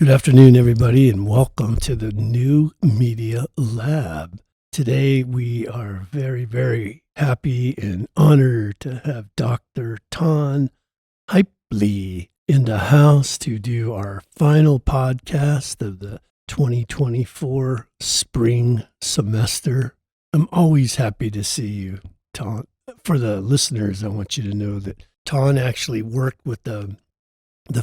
Good afternoon, everybody, and welcome to the New Media Lab. Today, we are very, very happy and honored to have Dr. Tawn Hauptli in the house to do our final podcast of the 2024 spring semester. I'm always happy to see you, Tawn. For the listeners, I want you to know that Tawn actually worked with the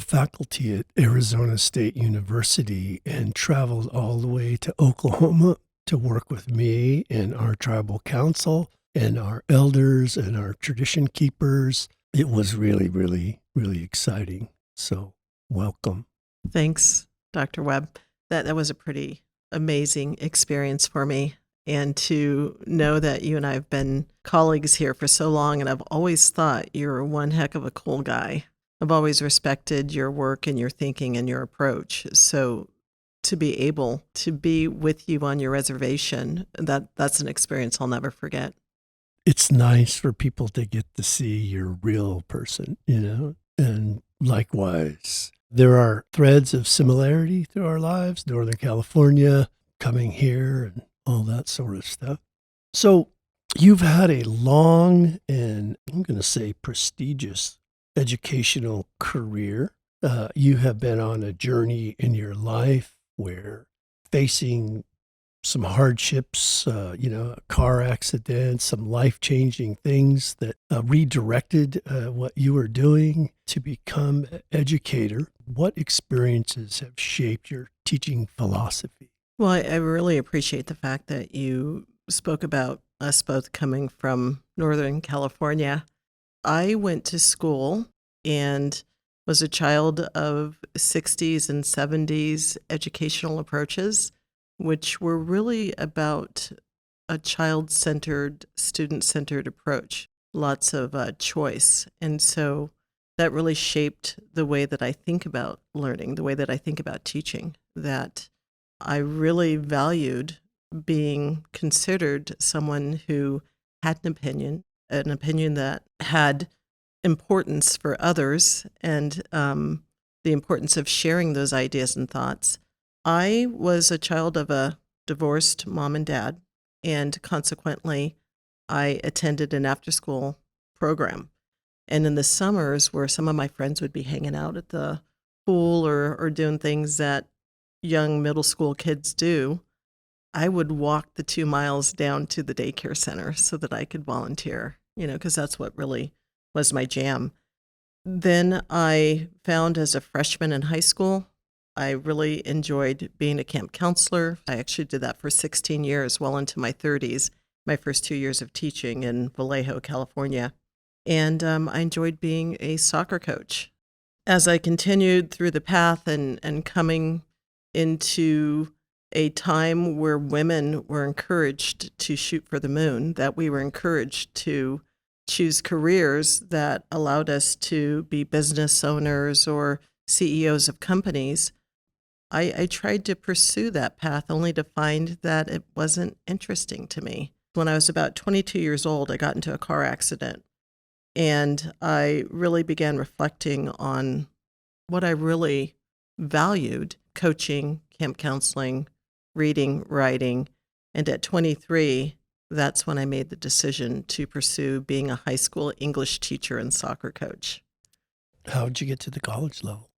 faculty at Arizona State University and traveled all the way to Oklahoma to work with me and our tribal council and our elders and our tradition keepers. It was really, really, really exciting. So welcome. Thanks, Dr. Webb. That was a pretty amazing experience for me. And to know that you and I have been colleagues here for so long, and I've always thought you're one heck of a cool guy. I've always respected your work and your thinking and your approach. So to be able to be with you on your reservation, that's an experience I'll never forget. It's nice for people to get to see your real person, and likewise. There are threads of similarity through our lives, Northern California, coming here, and all that sort of stuff. So you've had a long and, I'm going to say, prestigious educational career. You have been on a journey in your life where facing some hardships, a car accident, some life-changing things that redirected what you were doing to become an educator. What experiences have shaped your teaching philosophy? Well, I really appreciate the fact that you spoke about us both coming from Northern California. I went to school and was a child of 60s and 70s educational approaches, which were really about a child-centered, student-centered approach, lots of choice. And so that really shaped the way that I think about learning, the way that I think about teaching, that I really valued being considered someone who had an opinion that had importance for others, and the importance of sharing those ideas and thoughts. I was a child of a divorced mom and dad, and consequently, I attended an after-school program. And in the summers, where some of my friends would be hanging out at the pool or doing things that young middle school kids do, I would walk the 2 miles down to the daycare center so that I could volunteer, because that's what really was my jam. Then I found as a freshman in high school, I really enjoyed being a camp counselor. I actually did that for 16 years, well into my 30s, my first 2 years of teaching in Vallejo, California. And I enjoyed being a soccer coach. As I continued through the path and coming into a time where women were encouraged to shoot for the moon, that we were encouraged to choose careers that allowed us to be business owners or CEOs of companies, I tried to pursue that path only to find that it wasn't interesting to me. When I was about 22 years old, I got into a car accident, and I really began reflecting on what I really valued: coaching, camp counseling, reading, writing. And at 23, that's when I made the decision to pursue being a high school English teacher and soccer coach. How did you get to the college level?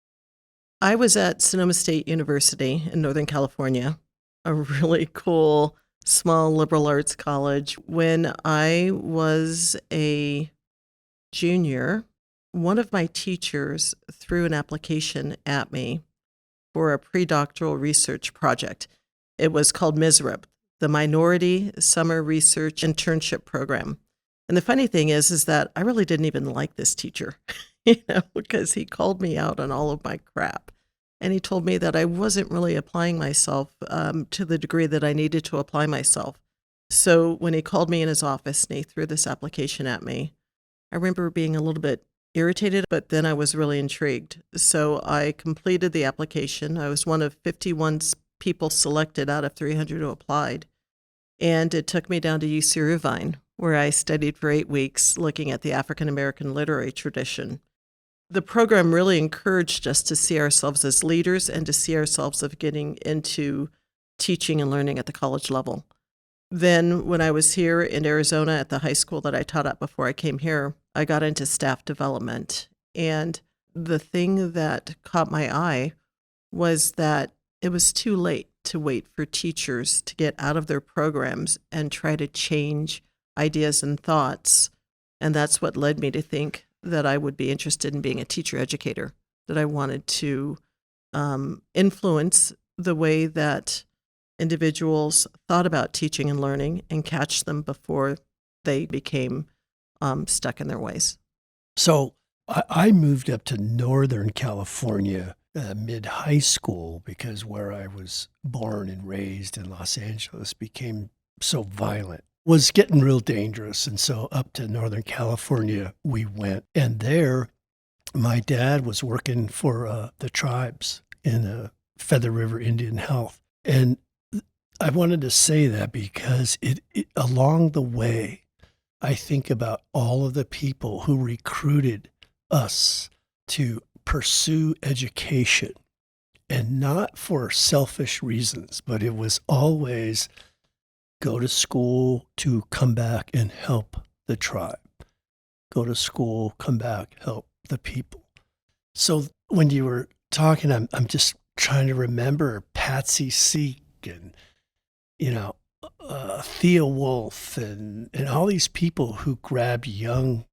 I was at Sonoma State University in Northern California, a really cool, small liberal arts college. When I was a junior, one of my teachers threw an application at me for a pre-doctoral research project. It was called MISRIP, the Minority Summer Research Internship Program. And the funny thing is that I really didn't even like this teacher, because he called me out on all of my crap. And he told me that I wasn't really applying myself to the degree that I needed to apply myself. So when he called me in his office and he threw this application at me, I remember being a little bit irritated, but then I was really intrigued. So I completed the application. I was one of 51 people selected out of 300 who applied. And it took me down to UC Irvine, where I studied for 8 weeks looking at the African American literary tradition. the program really encouraged us to see ourselves as leaders and to see ourselves of getting into teaching and learning at the college level. Then when I was here in Arizona at the high school that I taught at before I came here, I got into staff development. And the thing that caught my eye was that it was too late to wait for teachers to get out of their programs and try to change ideas and thoughts. And that's what led me to think that I would be interested in being a teacher educator, that I wanted to influence the way that individuals thought about teaching and learning and catch them before they became stuck in their ways. So I moved up to Northern California mid-high school because where I was born and raised in Los Angeles became so violent, was getting real dangerous. And so up to Northern California we went. And there, my dad was working for the tribes in Feather River Indian Health. And I wanted to say that because it along the way, I think about all of the people who recruited us to pursue education, and not for selfish reasons, but it was always go to school to come back and help the tribe. Go to school, come back, help the people. So when you were talking, I'm just trying to remember Patsy Seek and, Thea Wolf and all these people who grabbed young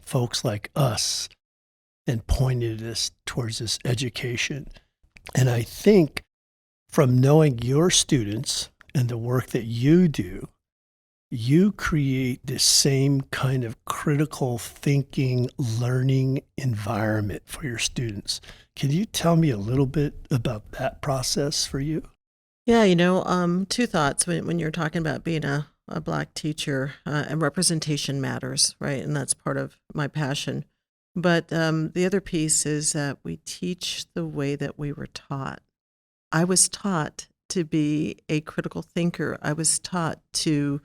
folks like us and pointed us towards this education. And I think from knowing your students and the work that you do, you create this same kind of critical thinking, learning environment for your students. Can you tell me a little bit about that process for you? Yeah, two thoughts when you're talking about being a Black teacher, and representation matters, right? And that's part of my passion. But the other piece is that we teach the way that we were taught. I was taught to be a critical thinker. I was taught to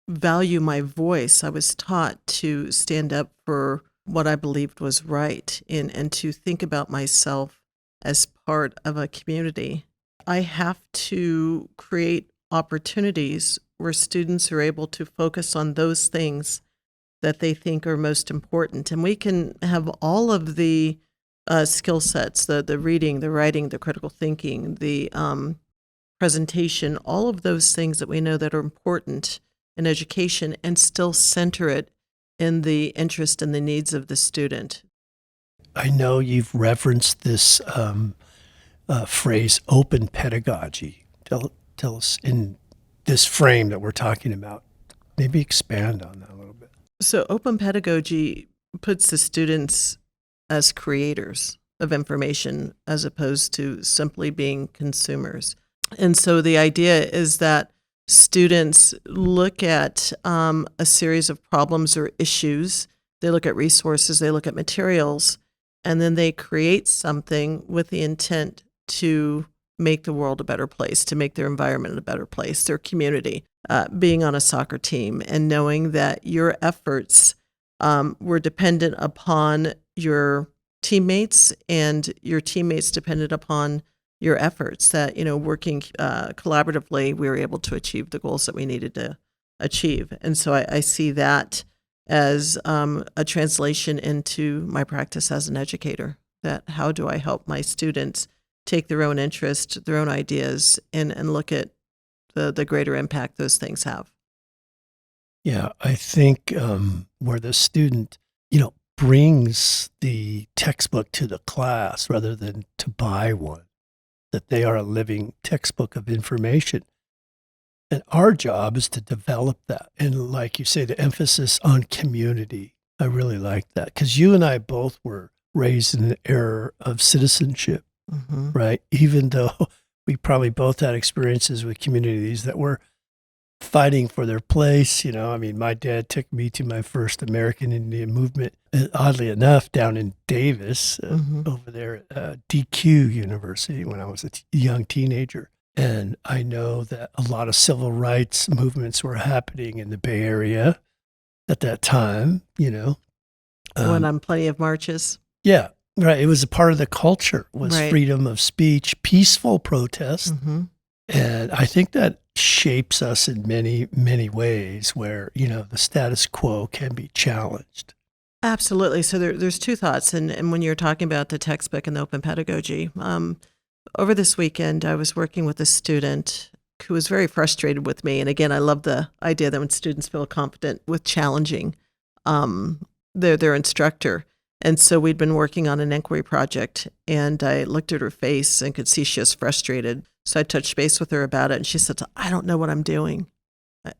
value my voice. I was taught to stand up for what I believed was right and to think about myself as part of a community. I have to create opportunities where students are able to focus on those things that they think are most important. And we can have all of the skill sets, the reading, the writing, the critical thinking, the presentation, all of those things that we know that are important in education, and still center it in the interest and the needs of the student. I know you've referenced this phrase, open pedagogy. Tell us in this frame that we're talking about. Maybe expand on that a little bit. So open pedagogy puts the students as creators of information as opposed to simply being consumers. And so the idea is that students look at a series of problems or issues, they look at resources, they look at materials, and then they create something with the intent to make the world a better place, to make their environment a better place, their community. Being on a soccer team and knowing that your efforts were dependent upon your teammates and your teammates depended upon your efforts, that, working collaboratively, we were able to achieve the goals that we needed to achieve. And so I see that as a translation into my practice as an educator, that how do I help my students take their own interest, their own ideas, and look at the greater impact those things have. Yeah, I think where the student, brings the textbook to the class rather than to buy one, that they are a living textbook of information. And our job is to develop that. And like you say, the emphasis on community. I really like that because you and I both were raised in an era of citizenship, right? Even though we probably both had experiences with communities that were fighting for their place. My dad took me to my first American Indian movement, oddly enough, down in Davis, over there at DQ University when I was a young teenager. And I know that a lot of civil rights movements were happening in the Bay Area at that time, Went on plenty of marches. Yeah, right. It was a part of the culture, was Right. freedom of speech, peaceful protest. Hmm. And I think that shapes us in many, many ways where, the status quo can be challenged. Absolutely. So there's two thoughts. And when you're talking about the textbook and the open pedagogy, over this weekend, I was working with a student who was very frustrated with me. And again, I love the idea that when students feel confident with challenging um, their instructor. And so we'd been working on an inquiry project, and I looked at her face and could see she was frustrated. So I touched base with her about it, and she said, I don't know what I'm doing.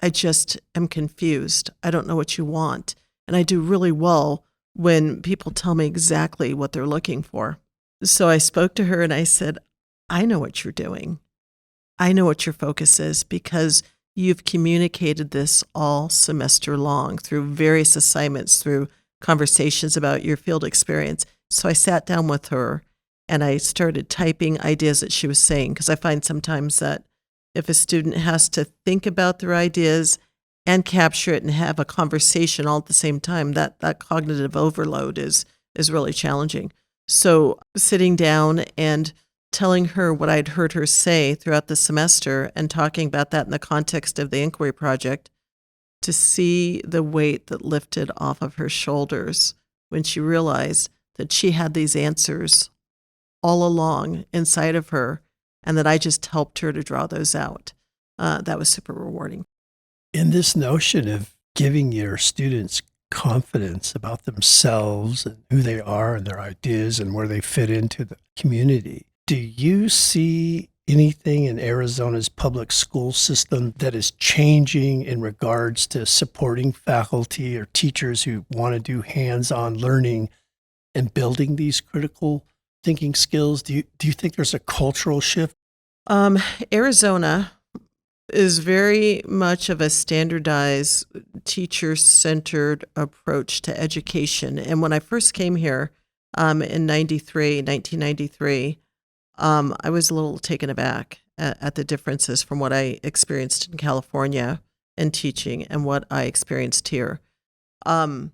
I just am confused. I don't know what you want. And I do really well when people tell me exactly what they're looking for. So I spoke to her and I said, I know what you're doing. I know what your focus is because you've communicated this all semester long through various assignments, through conversations about your field experience. So I sat down with her and I started typing ideas that she was saying, because I find sometimes that if a student has to think about their ideas and capture it and have a conversation all at the same time, that cognitive overload is really challenging. So sitting down and telling her what I'd heard her say throughout the semester and talking about that in the context of the inquiry project, to see the weight that lifted off of her shoulders when she realized that she had these answers all along inside of her and that I just helped her to draw those out. That was super rewarding. In this notion of giving your students confidence about themselves and who they are and their ideas and where they fit into the community, do you see anything in Arizona's public school system that is changing in regards to supporting faculty or teachers who want to do hands-on learning and building these critical thinking skills? Do you think there's a cultural shift? Arizona is very much of a standardized, teacher-centered approach to education. And when I first came here in 1993, I was a little taken aback at the differences from what I experienced in California in teaching and what I experienced here. Um,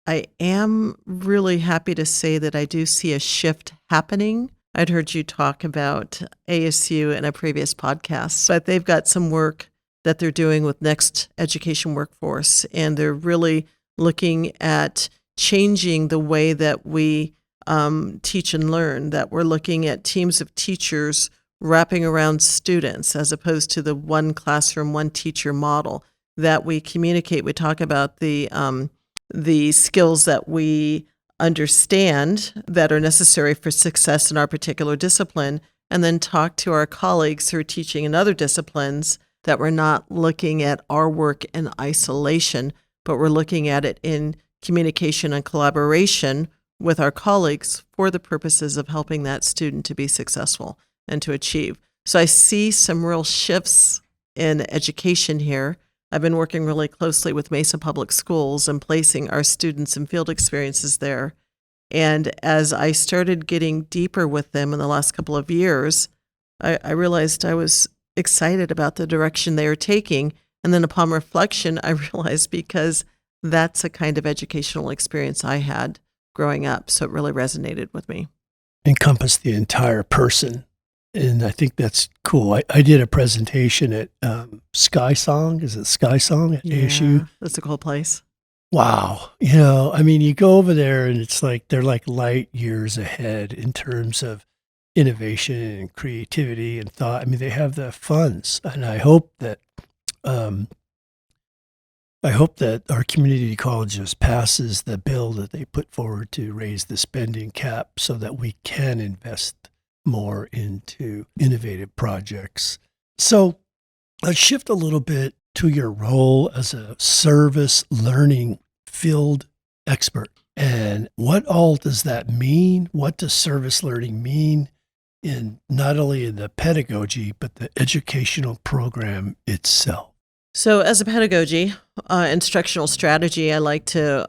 I am really happy to say that I do see a shift happening. I'd heard you talk about ASU in a previous podcast, but they've got some work that they're doing with Next Education Workforce, and they're really looking at changing the way that we teach and learn, that we're looking at teams of teachers wrapping around students as opposed to the one classroom, one teacher model, that we communicate. We talk about the skills that we understand that are necessary for success in our particular discipline, and then talk to our colleagues who are teaching in other disciplines, that we're not looking at our work in isolation, but we're looking at it in communication and collaboration with our colleagues for the purposes of helping that student to be successful and to achieve. So I see some real shifts in education here. I've been working really closely with Mesa Public Schools and placing our students in field experiences there. And as I started getting deeper with them in the last couple of years, I realized I was excited about the direction they were taking. And then upon reflection, I realized because that's a kind of educational experience I had growing up. So it really resonated with me. Encompass the entire person. And I think that's cool. I did a presentation at Sky Song. Is it Sky Song at ASU? That's a cool place. Wow. You go over there and it's like they're like light years ahead in terms of innovation and creativity and thought. I mean, they have the funds. And I hope that our community colleges passes the bill that they put forward to raise the spending cap so that we can invest more into innovative projects. So let's shift a little bit to your role as a service learning field expert. And what all does that mean? What does service learning mean in not only in the pedagogy, but the educational program itself? So, as a pedagogy, instructional strategy, I like to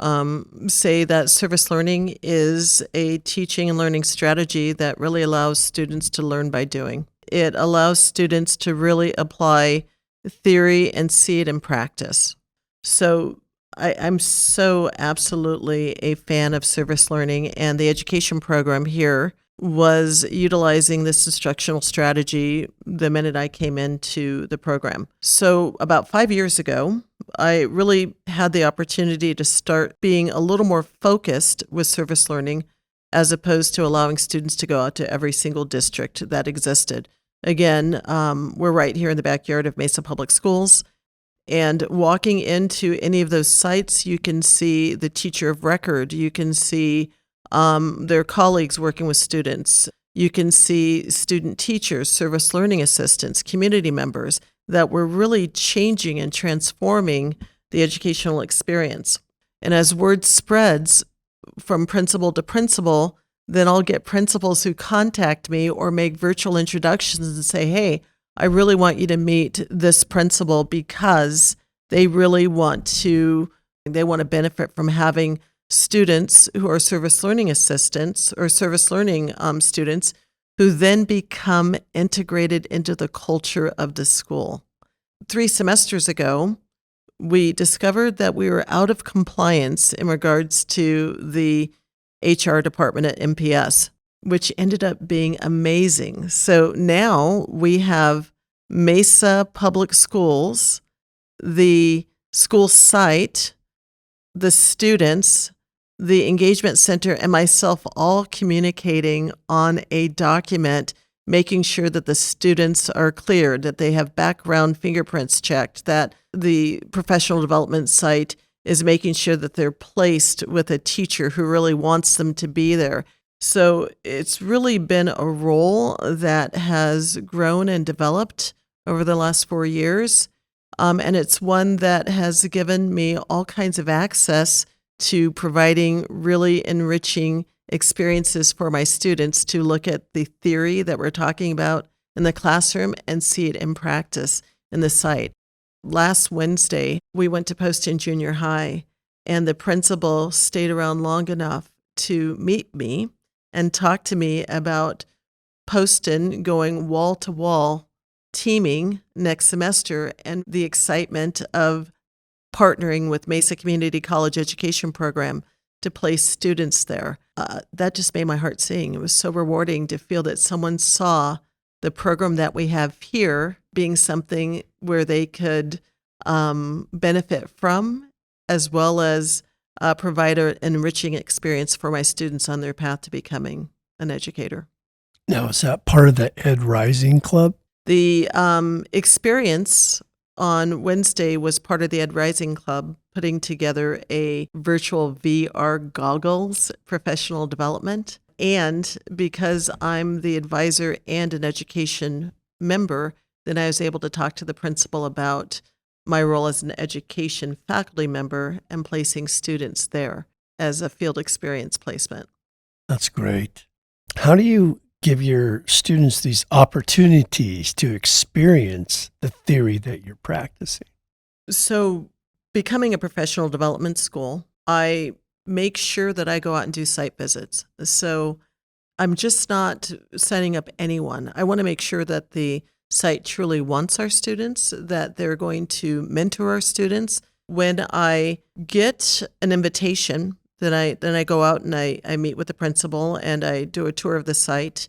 say that service learning is a teaching and learning strategy that really allows students to learn by doing. It allows students to really apply theory and see it in practice. So, I'm so absolutely a fan of service learning, and the education program here was utilizing this instructional strategy the minute I came into the program. So, about 5 years ago, I really had the opportunity to start being a little more focused with service learning as opposed to allowing students to go out to every single district that existed. Again, we're right here in the backyard of Mesa Public Schools. And walking into any of those sites, you can see the teacher of record. You can see their colleagues working with students. You can see student teachers, service learning assistants, community members that were really changing and transforming the educational experience. And as word spreads from principal to principal, then I'll get principals who contact me or make virtual introductions and say, hey, I really want you to meet this principal because they really want to benefit from having students who are service learning assistants or service learning students who then become integrated into the culture of the school. 3 semesters ago, we discovered that we were out of compliance in regards to the HR department at MPS, which ended up being amazing. So now we have Mesa Public Schools, the school site, the students, the engagement center, and myself all communicating on a document, making sure that the students are cleared, that they have background fingerprints checked, that the professional development site is making sure that they're placed with a teacher who really wants them to be there. So it's really been a role that has grown and developed over the last 4 years. And it's one that has given me all kinds of access to providing really enriching experiences for my students to look at the theory that we're talking about in the classroom and see it in practice in the site. Last Wednesday, we went to Poston Junior High, and the principal stayed around long enough to meet me and talk to me about Poston going wall to wall teaming next semester and the excitement of partnering with Mesa Community College Education Program to place students there. That just made my heart sing. It was so rewarding to feel that someone saw the program that we have here being something where they could benefit from, as well as provide an enriching experience for my students on their path to becoming an educator. Now, is that part of the Ed Rising Club? The experience on Wednesday was part of the Ed Rising Club putting together a virtual VR goggles professional development. And because I'm the advisor and an education member, then I was able to talk to the principal about my role as an education faculty member and placing students there as a field experience placement. That's great. How do you give your students these opportunities to experience the theory that you're practicing? So, becoming a professional development school, I make sure that I go out and do site visits. So, I'm just not setting up anyone. I want to make sure that the site truly wants our students, that they're going to mentor our students. When I get an invitation, then I go out and I meet with the principal and I do a tour of the site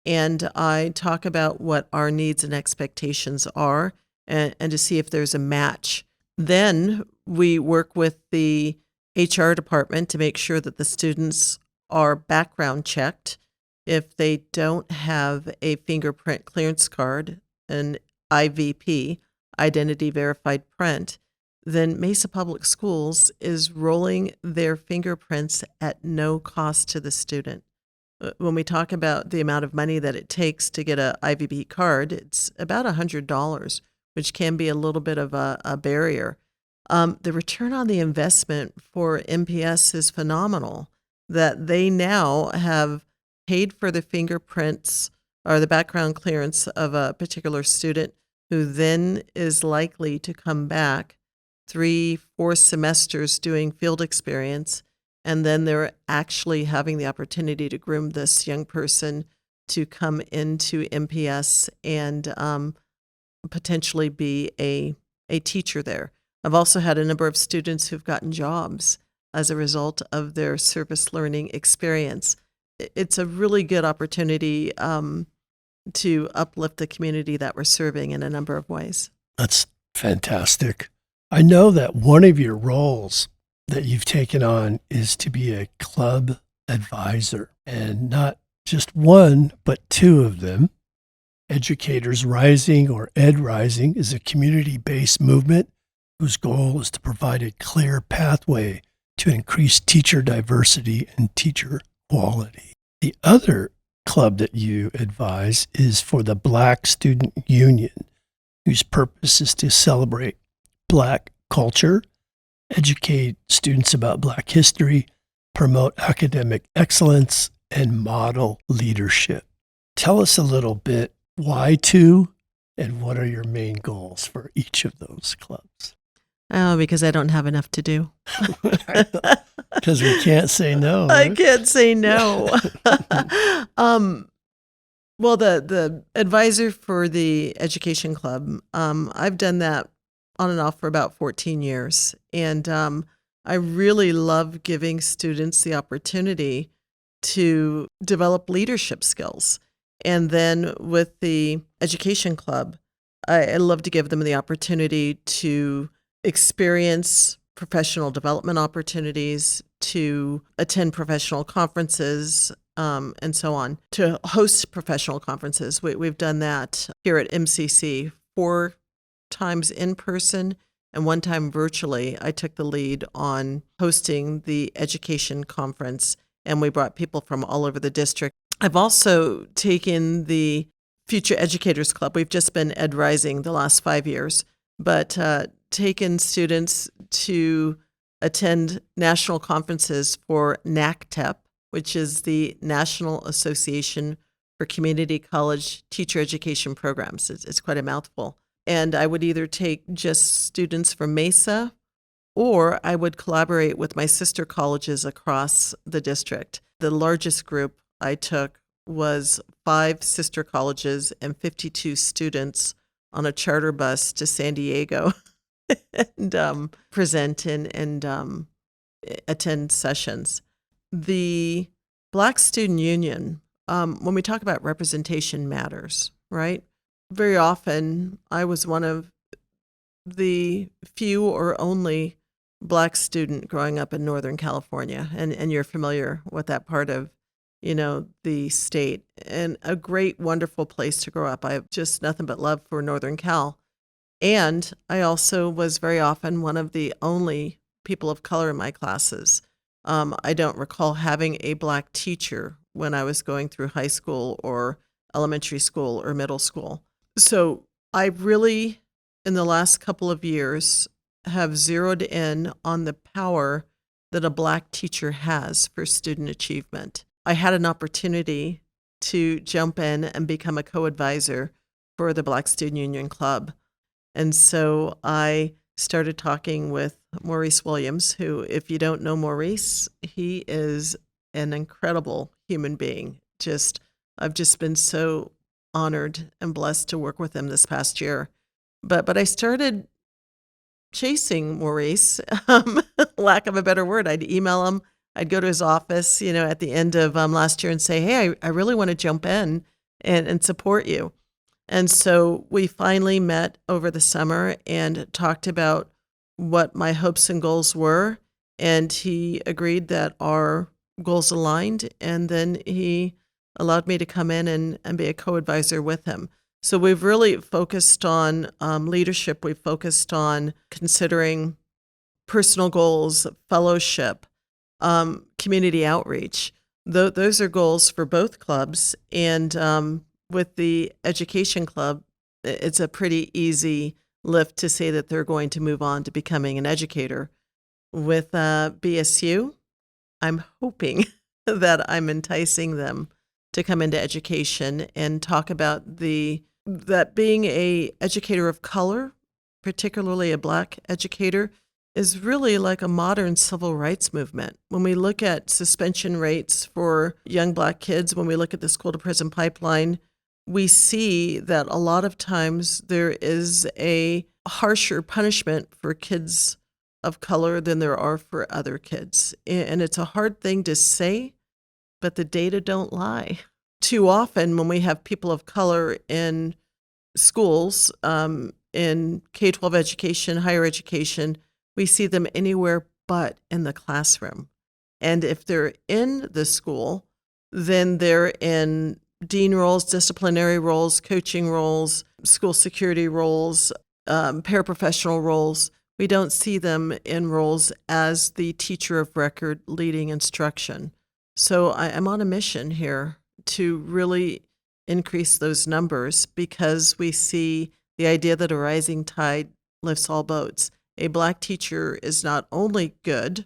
and I talk about what our needs and expectations are and to see if there's a match. Then we work with the HR department to make sure that the students are background checked. If they don't have a fingerprint clearance card, an IVP, Identity Verified Print, then Mesa Public Schools is rolling their fingerprints at no cost to the student. When we talk about the amount of money that it takes to get an IVP card, it's about $100, which can be a little bit of a barrier. The return on the investment for MPS is phenomenal, that they now have paid for the fingerprints or the background clearance of a particular student who then is likely to come back 3-4 semesters doing field experience, and then they're actually having the opportunity to groom this young person to come into MPS and potentially be a teacher there. I've also had a number of students who've gotten jobs as a result of their service learning experience. It's a really good opportunity to uplift the community that we're serving in a number of ways. That's fantastic. I know that one of your roles that you've taken on is to be a club advisor, and not just one, but two of them. Educators Rising, or Ed Rising, is a community-based movement whose goal is to provide a clear pathway to increase teacher diversity and teacher quality. The other club that you advise is for the Black Student Union, whose purpose is to celebrate Black culture, educate students about Black history, promote academic excellence, and model leadership. Tell us a little bit, why two, and what are your main goals for each of those clubs? Oh, because I don't have enough to do. Because we can't say no. I Right? can't say no. Well, the advisor for the education club, I've done that on and off for about 14 years. And I really love giving students the opportunity to develop leadership skills. And then with the education club, I love to give them the opportunity to experience professional development opportunities, to attend professional conferences, and so on, to host professional conferences. We've done that here at MCC 4 times in person and 1 time virtually. I took the lead on hosting the education conference, and we brought people from all over the district. I've also taken the Future Educators Club. We've just been Ed Rising the last 5 years, but taken students to attend national conferences for NACTEP, which is the National Association for Community College Teacher Education Programs. It's quite a mouthful. And I would either take just students from Mesa, or I would collaborate with my sister colleges across the district. The largest group I took was 5 sister colleges and 52 students on a charter bus to San Diego and present and attend sessions. The Black Student Union, when we talk about representation matters, right? Very often, I was one of the few or only Black student growing up in Northern California, and you're familiar with that part of, the state, and a great, wonderful place to grow up. I have just nothing but love for Northern Cal. And I also was very often one of the only people of color in my classes. I don't recall having a Black teacher when I was going through high school or elementary school or middle school. So I really, in the last couple of years, have zeroed in on the power that a Black teacher has for student achievement. I had an opportunity to jump in and become a co-advisor for the Black Student Union Club. And so I started talking with Maurice Williams, who, if you don't know Maurice, he is an incredible human being. I've just been so honored and blessed to work with him this past year. But I started chasing Maurice, lack of a better word. I'd email him. I'd go to his office, at the end of last year and say, hey, I really want to jump in and support you. And so we finally met over the summer and talked about what my hopes and goals were. And he agreed that our goals aligned. And then he allowed me to come in and be a co-advisor with him. So we've really focused on leadership. We've focused on considering personal goals, fellowship, community outreach. Those are goals for both clubs. And with the education club, it's a pretty easy lift to say that they're going to move on to becoming an educator. With BSU, I'm hoping that I'm enticing them to come into education and talk about that being a educator of color, particularly a Black educator, is really like a modern civil rights movement. When we look at suspension rates for young Black kids, when we look at the school to prison pipeline, we see that a lot of times there is a harsher punishment for kids of color than there are for other kids. And it's a hard thing to say, but the data don't lie. Too often when we have people of color in schools, in K-12 education, higher education, we see them anywhere but in the classroom. And if they're in the school, then they're in dean roles, disciplinary roles, coaching roles, school security roles, paraprofessional roles. We don't see them in roles as the teacher of record leading instruction. So I'm on a mission here to really increase those numbers because we see the idea that a rising tide lifts all boats. A Black teacher is not only good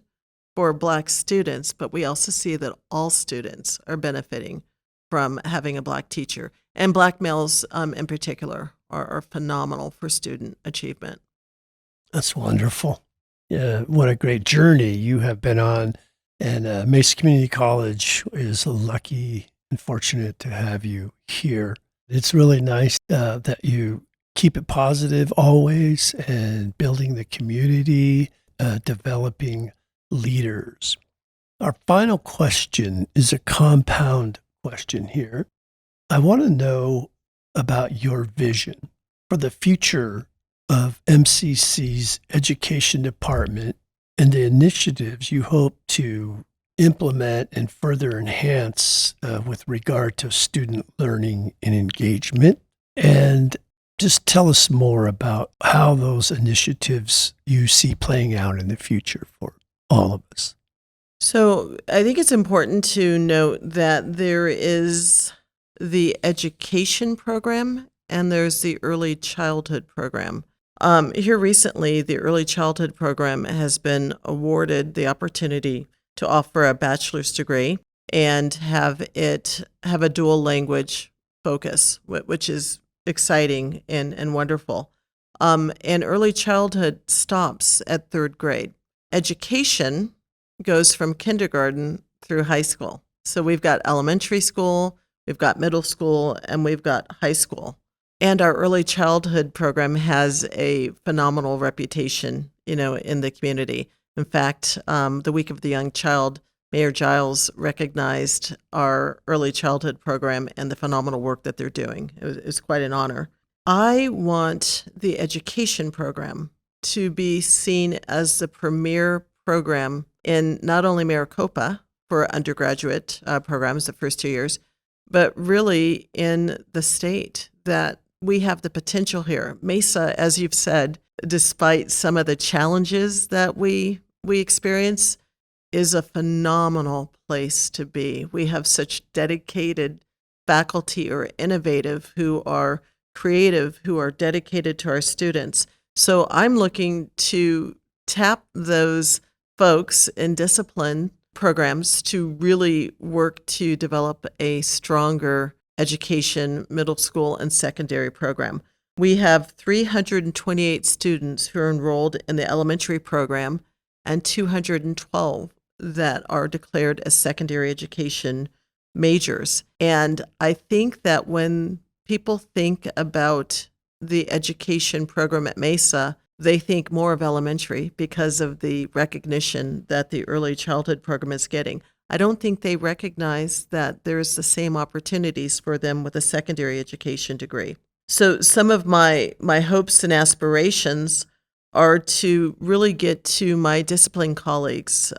for Black students, but we also see that all students are benefiting from having a Black teacher. And Black males in particular are phenomenal for student achievement. That's wonderful. Yeah, what a great journey you have been on. And Mesa Community College is lucky and fortunate to have you here. It's really nice that you keep it positive always and building the community, developing leaders. Our final question is a compound question here. I want to know about your vision for the future of MCC's education department and the initiatives you hope to implement and further enhance with regard to student learning and engagement. And just tell us more about how those initiatives you see playing out in the future for all of us. So I think it's important to note that there is the education program and there's the early childhood program. Here recently, the early childhood program has been awarded the opportunity to offer a bachelor's degree and have a dual language focus, which is exciting and wonderful. And early childhood stops at third grade. Education goes from kindergarten through high school. So we've got elementary school, we've got middle school, and we've got high school. And our early childhood program has a phenomenal reputation, in the community. In fact, the Week of the Young Child, Mayor Giles recognized our early childhood program and the phenomenal work that they're doing. It was quite an honor. I want the education program to be seen as the premier program in not only Maricopa for undergraduate programs the first 2 years, but really in the state, that we have the potential here. Mesa, as you've said, despite some of the challenges that we experience, is a phenomenal place to be. We have such dedicated faculty who are innovative, who are creative, who are dedicated to our students. So I'm looking to tap those folks in discipline programs to really work to develop a stronger education, middle school, and secondary program. We have 328 students who are enrolled in the elementary program and 212 that are declared as secondary education majors. And I think that when people think about the education program at Mesa, they think more of elementary because of the recognition that the early childhood program is getting. I don't think they recognize that there's the same opportunities for them with a secondary education degree. So some of my hopes and aspirations are to really get to my discipline colleagues,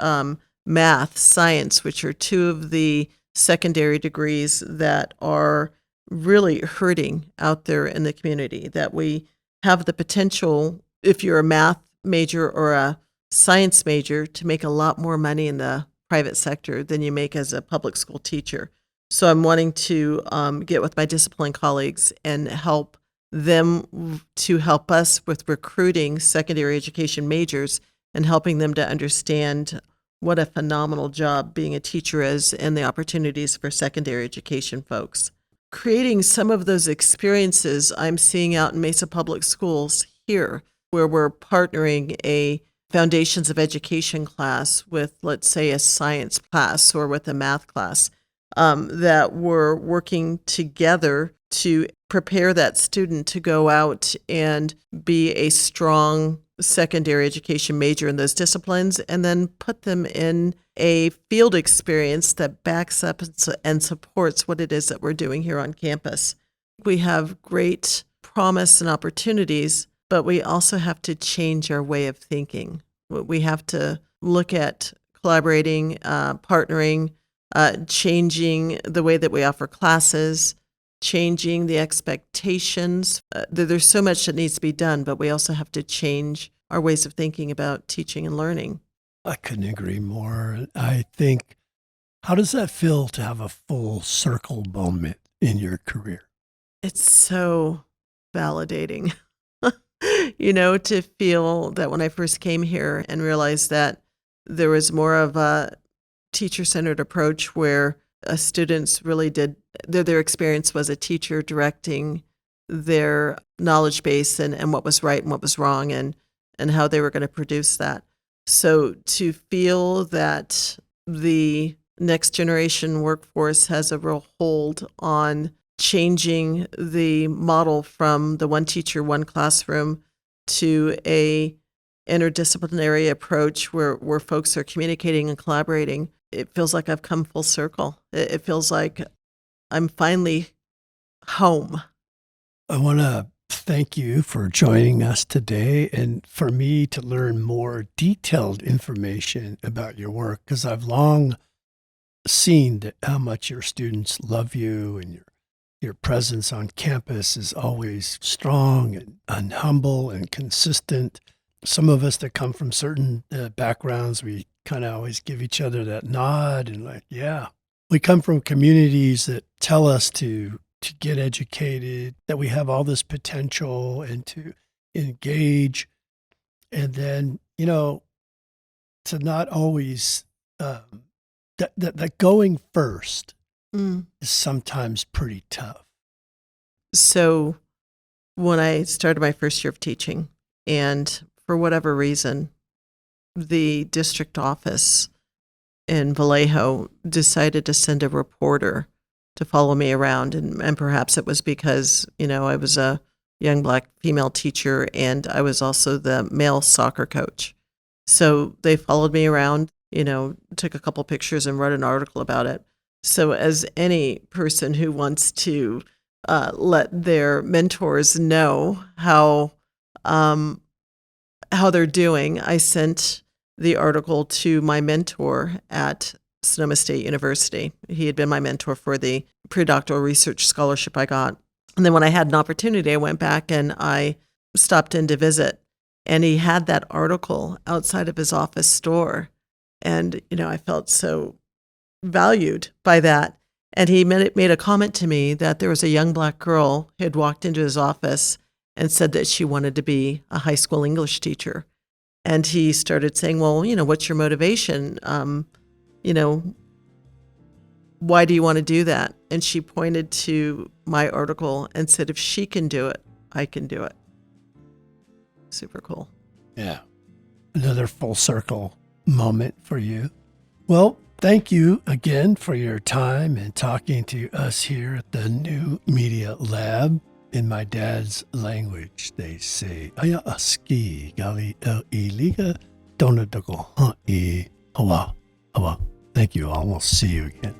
math, science, which are two of the secondary degrees that are really hurting out there in the community, that we have the potential, if you're a math major or a science major, to make a lot more money in the private sector than you make as a public school teacher. So I'm wanting to get with my discipline colleagues and help them to help us with recruiting secondary education majors and helping them to understand what a phenomenal job being a teacher is and the opportunities for secondary education folks. Creating some of those experiences I'm seeing out in Mesa Public Schools here, where we're partnering a Foundations of Education class with, let's say, a science class or with a math class, that we're working together to prepare that student to go out and be a strong secondary education major in those disciplines, and then put them in a field experience that backs up and supports what it is that we're doing here on campus. We have great promise and opportunities, but we also have to change our way of thinking. We have to look at collaborating, partnering, changing the way that we offer classes, changing the expectations. There's so much that needs to be done, but we also have to change our ways of thinking about teaching and learning. I couldn't agree more. I think, how does that feel to have a full circle moment in your career? It's so validating, to feel that when I first came here and realized that there was more of a teacher-centered approach where students really did, their experience was a teacher directing their knowledge base and what was right and what was wrong and how they were going to produce that. So to feel that the next generation workforce has a real hold on changing the model from the one teacher, one classroom to a interdisciplinary approach where folks are communicating and collaborating, it feels like I've come full circle. It feels like I'm finally home. I want to thank you for joining us today and for me to learn more detailed information about your work, because I've long seen how much your students love you, and your presence on campus is always strong and humble and consistent. Some of us that come from certain backgrounds, we kind of always give each other that nod and like, yeah. We come from communities that tell us to get educated, that we have all this potential and to engage. And then, to not always, that going first is sometimes pretty tough. So when I started my first year of teaching, and for whatever reason, the district office in Vallejo decided to send a reporter to follow me around. And perhaps it was because, I was a young Black female teacher and I was also the male soccer coach. So they followed me around, took a couple pictures and wrote an article about it. So as any person who wants to let their mentors know how they're doing, I sent the article to my mentor at Sonoma State University. He had been my mentor for the pre-doctoral research scholarship I got. And then when I had an opportunity, I went back and I stopped in to visit. And he had that article outside of his office door. And, I felt so valued by that. And he made a comment to me that there was a young Black girl who had walked into his office and said that she wanted to be a high school English teacher. And he started saying, well, what's your motivation? Why do you want to do that? And she pointed to my article and said, if she can do it, I can do it. Super cool. Yeah. Another full circle moment for you. Well, thank you again for your time and talking to us here at the New Media Lab. In my dad's language, they say, Aya aski gali iliga donadago hawa hawa. Thank you all. We'll see you again.